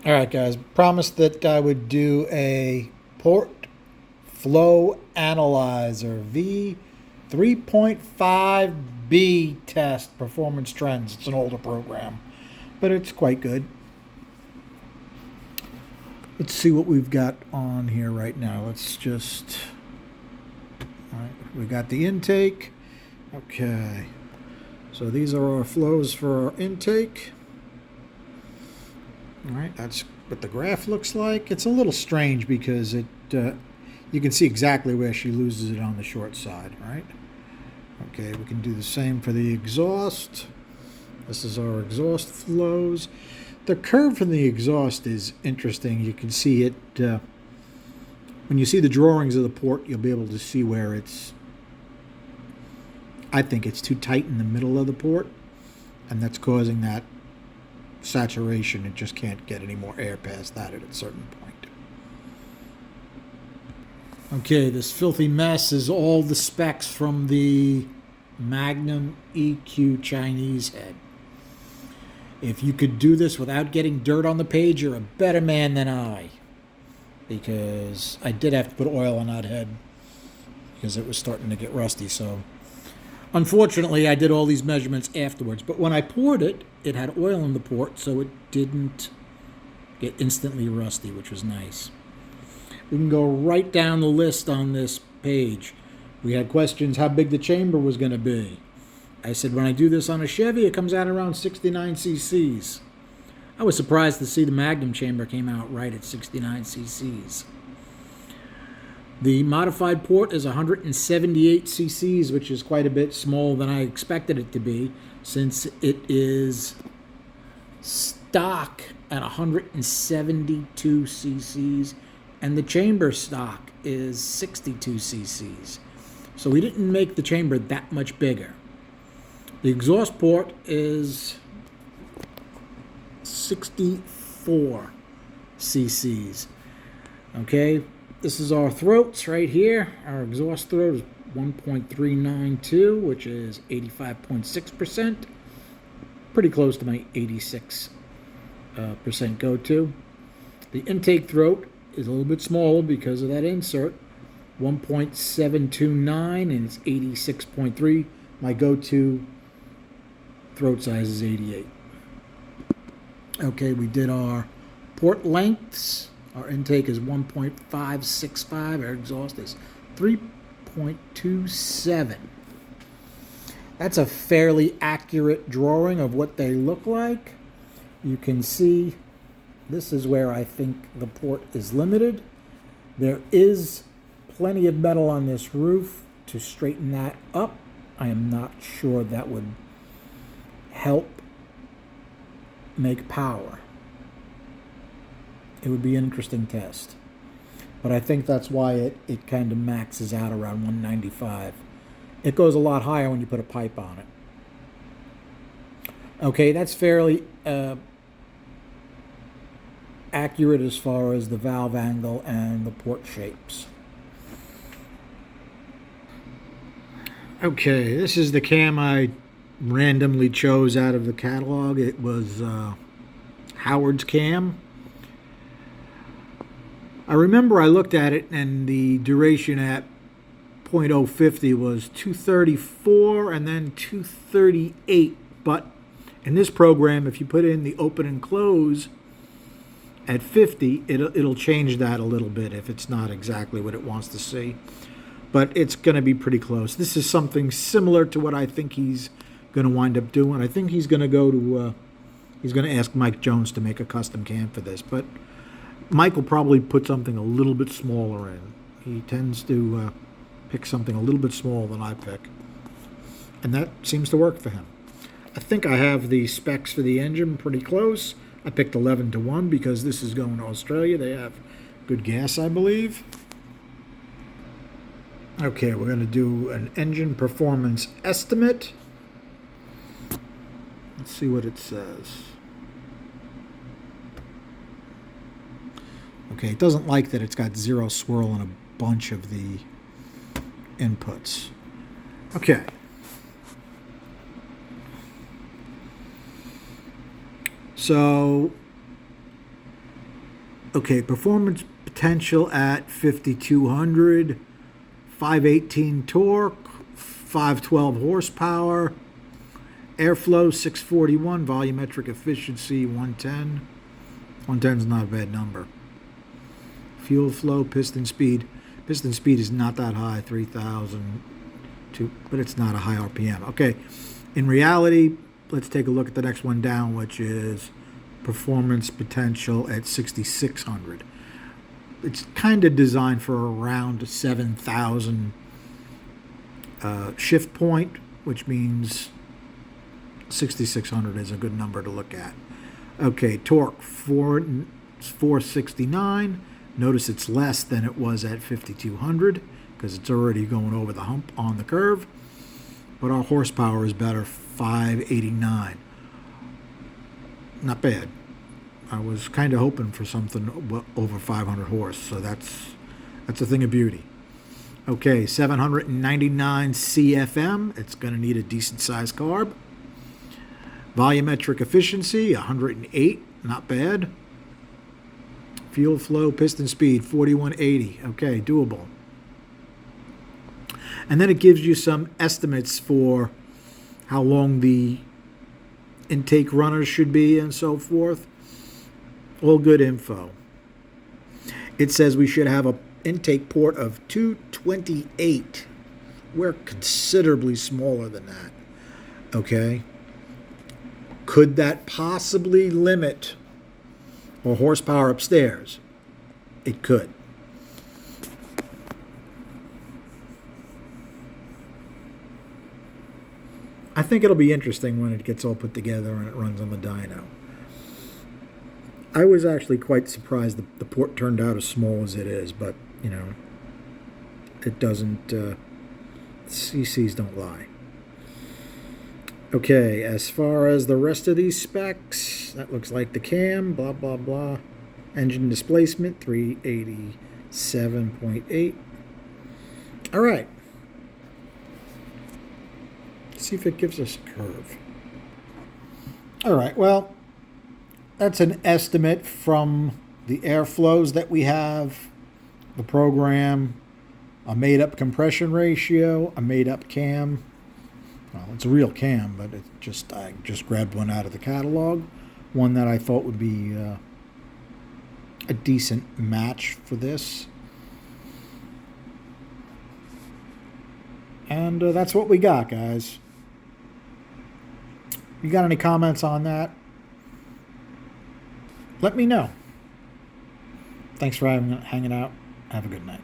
All right, guys. Promised that I would do a port flow analyzer v3.5b test performance trends. It's an older program, but it's quite good. Let's see what we've got on here right now. Let's just, all right, we got the intake. Okay. So these are our flows for our intake. All right, that's what the graph looks like. It's a little strange because you can see exactly where she loses it on the short side, right? Okay, we can do the same for the exhaust. This is our exhaust flows. The curve from the exhaust is interesting. You can see it, when you see the drawings of the port, you'll be able to see where it's, I think it's too tight in the middle of the port, and that's causing that saturation. It just can't get any more air past that at a certain point. Okay, this filthy mess is all the specs from the Magnum EQ Chinese head. If you could do this without getting dirt on the page, you're a better man than I. Because I did have to put oil on that head because it was starting to get rusty. So unfortunately, I did all these measurements afterwards. But when I poured it, it had oil in the port, so it didn't get instantly rusty, which was nice. We can go right down the list on this page. We had questions how big the chamber was going to be. I said, when I do this on a Chevy, it comes out around 69 cc's. I was surprised to see the Magnum chamber came out right at 69 cc's. The modified port is 178 cc's, which is quite a bit smaller than I expected it to be, since it is stock at 172 cc's, and the chamber stock is 62 cc's. So we didn't make the chamber that much bigger. The exhaust port is 64 cc's. Okay, this is our throats right here. Our exhaust throat is 1.392, which is 85.6%. Pretty close to my 86% go-to. The intake throat is a little bit smaller because of that insert. 1.729 and it's 86.3. My go-to throat size is 88. Okay, we did our port lengths. Our intake is 1.565. Our exhaust is 3.27. That's a fairly accurate drawing of what they look like. You can see this is where I think the port is limited. There is plenty of metal on this roof to straighten that up. I am not sure that would help make power. It would be an interesting test. But I think that's why it kind of maxes out around 195. It goes a lot higher when you put a pipe on it. Okay, that's fairly accurate as far as the valve angle and the port shapes. Okay, this is the cam I randomly chose out of the catalog. It was Howard's cam. I remember I looked at it and the duration at 0.050 was 234 and then 238. But in this program, if you put in the open and close at 50, it'll change that a little bit if it's not exactly what it wants to see. But it's going to be pretty close. This is something similar to what I think he's going to wind up doing. I think he's going to go to, he's going to ask Mike Jones to make a custom cam for this. But Mike will probably put something a little bit smaller in. He tends to pick something a little bit smaller than I pick. And that seems to work for him. I think I have the specs for the engine pretty close. I picked 11-1 because this is going to Australia. They have good gas, I believe. Okay, we're going to do an engine performance estimate. Let's see what it says. Okay, it doesn't like that it's got zero swirl in a bunch of the inputs. Okay. So Okay, performance potential at 5,200, 518 torque, 512 horsepower, airflow 641, volumetric efficiency 110. 110 is not a bad number. Fuel flow, piston speed. Piston speed is not that high, 3,000, but it's not a high RPM. Okay, in reality, let's take a look at the next one down, which is performance potential at 6,600. It's kind of designed for around 7,000 shift point, which means 6,600 is a good number to look at. Okay, torque 469. Notice it's less than it was at 5,200 because it's already going over the hump on the curve. But our horsepower is better, 589. Not bad. I was kind of hoping for something over 500 horse, so that's a thing of beauty. Okay, 799 CFM. It's going to need a decent sized carb. Volumetric efficiency, 108. Not bad. Fuel flow, piston speed, 4180. Okay, doable. And then it gives you some estimates for how long the intake runners should be and so forth. All good info. It says we should have an intake port of 228. We're considerably smaller than that. Okay. Could that possibly limit or horsepower upstairs? It could. I think it'll be interesting when it gets all put together and it runs on the dyno. I was actually quite surprised the port turned out as small as it is, but, you know, it doesn't, CCs don't lie. Okay, as far as the rest of these specs, that looks like the cam, blah, blah, blah. Engine displacement, 387.8. All right. See if it gives us a curve. All right, well, that's an estimate from the airflows that we have, the program, a made-up compression ratio, a made-up cam. Well, it's a real cam, but I just grabbed one out of the catalog, one that I thought would be a decent match for this. And that's what we got, guys. You got any comments on that? Let me know. Thanks for hanging out. Have a good night.